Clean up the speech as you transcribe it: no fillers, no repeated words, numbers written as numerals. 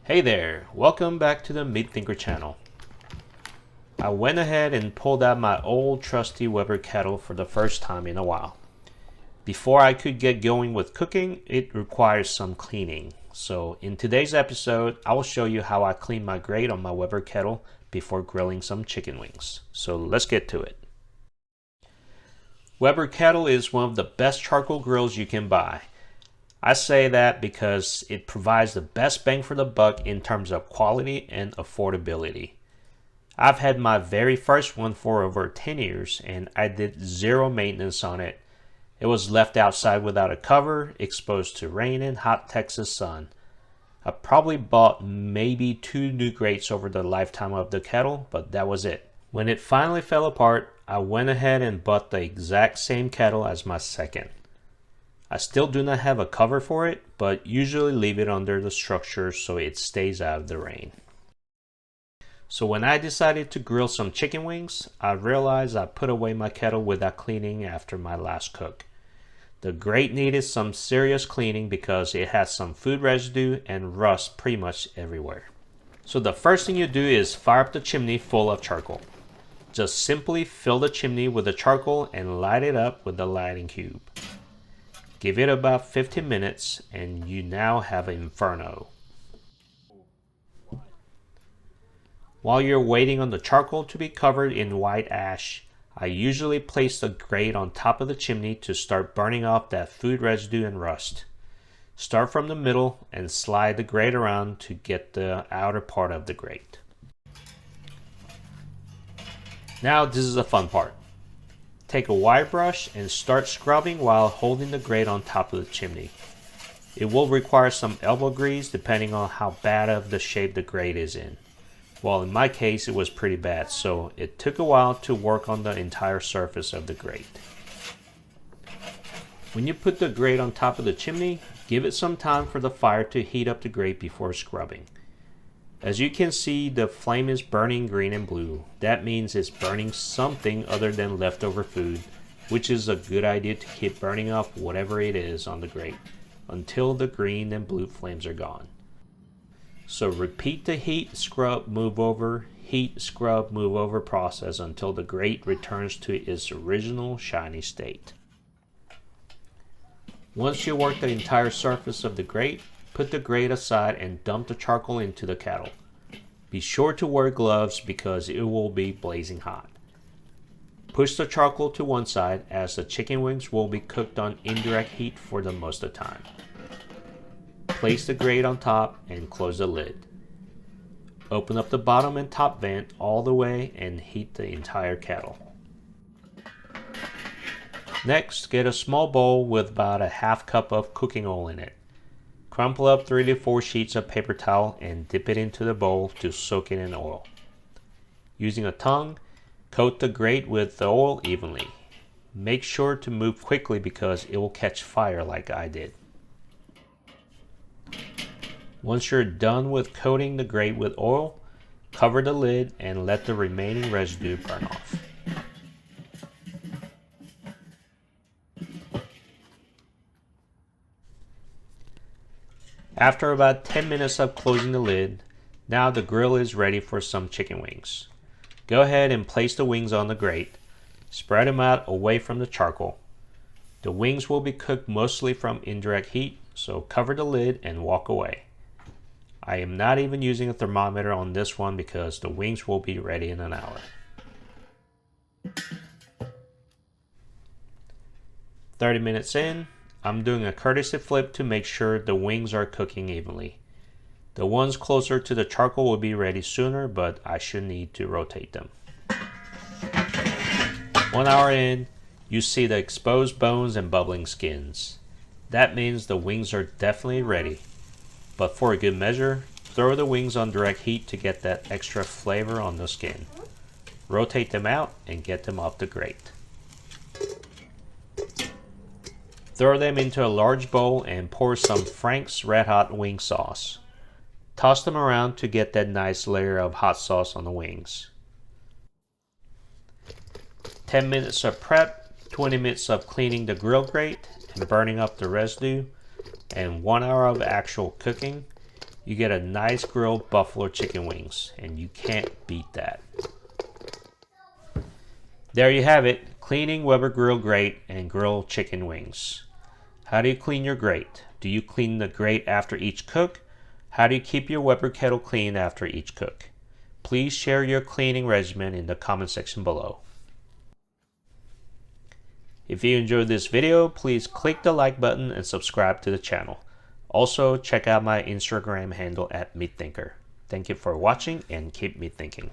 Hey there, welcome back to the Meat Thinker channel. I went ahead and pulled out my old trusty Weber kettle for the first time in a while. Before I could get going with cooking, it requires some cleaning. So in today's episode, I will show you how I clean my grate on my Weber kettle before grilling some chicken wings. So let's get to it. Weber kettle is one of the best charcoal grills you can buy. I say that because it provides the best bang for the buck in terms of quality and affordability. I've had my very first one for over 10 years and I did zero maintenance on it. It was left outside without a cover, exposed to rain and hot Texas sun. I probably bought maybe 2 new grates over the lifetime of the kettle, but that was it. When it finally fell apart, I went ahead and bought the exact same kettle as my second. I still do not have a cover for it, but usually leave it under the structure so it stays out of the rain. So when I decided to grill some chicken wings, I realized I put away my kettle without cleaning after my last cook. The grate needed some serious cleaning because it had some food residue and rust pretty much everywhere. So the first thing you do is fire up the chimney full of charcoal. Just simply fill the chimney with the charcoal and light it up with the lighting cube. Give it about 15 minutes and you now have an inferno. While you're waiting on the charcoal to be covered in white ash, I usually place the grate on top of the chimney to start burning off that food residue and rust. Start from the middle and slide the grate around to get the outer part of the grate. Now this is the fun part. Take a wire brush and start scrubbing while holding the grate on top of the chimney. It will require some elbow grease depending on how bad of the shape the grate is in. Well, in my case it was pretty bad, so it took a while to work on the entire surface of the grate. When you put the grate on top of the chimney, give it some time for the fire to heat up the grate before scrubbing. As you can see, the flame is burning green and blue. That means it's burning something other than leftover food, which is a good idea to keep burning off whatever it is on the grate until the green and blue flames are gone. So repeat the heat, scrub, move over, heat, scrub, move over process until the grate returns to its original shiny state. Once you work the entire surface of the grate, put the grate aside and dump the charcoal into the kettle. Be sure to wear gloves because it will be blazing hot. Push the charcoal to one side as the chicken wings will be cooked on indirect heat for the most of the time. Place the grate on top and close the lid. Open up the bottom and top vent all the way and heat the entire kettle. Next, get a small bowl with about a half cup of cooking oil in it. Crumple up 3 to 4 sheets of paper towel and dip it into the bowl to soak it in oil. Using a tongue, coat the grate with the oil evenly. Make sure to move quickly because it will catch fire like I did. Once you're done with coating the grate with oil, cover the lid and let the remaining residue burn off. After about 10 minutes of closing the lid, now the grill is ready for some chicken wings. Go ahead and place the wings on the grate. Spread them out away from the charcoal. The wings will be cooked mostly from indirect heat, so cover the lid and walk away. I am not even using a thermometer on this one because the wings will be ready in an hour. 30 minutes in, I'm doing a courtesy flip to make sure the wings are cooking evenly. The ones closer to the charcoal will be ready sooner, but I should need to rotate them. 1 hour in, you see the exposed bones and bubbling skins. That means the wings are definitely ready. But for a good measure, throw the wings on direct heat to get that extra flavor on the skin. Rotate them out and get them off the grate. Throw them into a large bowl and pour some Frank's Red Hot wing sauce. Toss them around to get that nice layer of hot sauce on the wings. 10 minutes of prep, 20 minutes of cleaning the grill grate and burning up the residue, and 1 hour of actual cooking, you get a nice grilled buffalo chicken wings, and you can't beat that. There you have it, cleaning Weber grill grate and grilled chicken wings. How do you clean your grate? Do you clean the grate after each cook? How do you keep your Weber kettle clean after each cook? Please share your cleaning regimen in the comment section below. If you enjoyed this video, please click the like button and subscribe to the channel. Also, check out my Instagram handle at MeatThinker. Thank you for watching and keep meat thinking.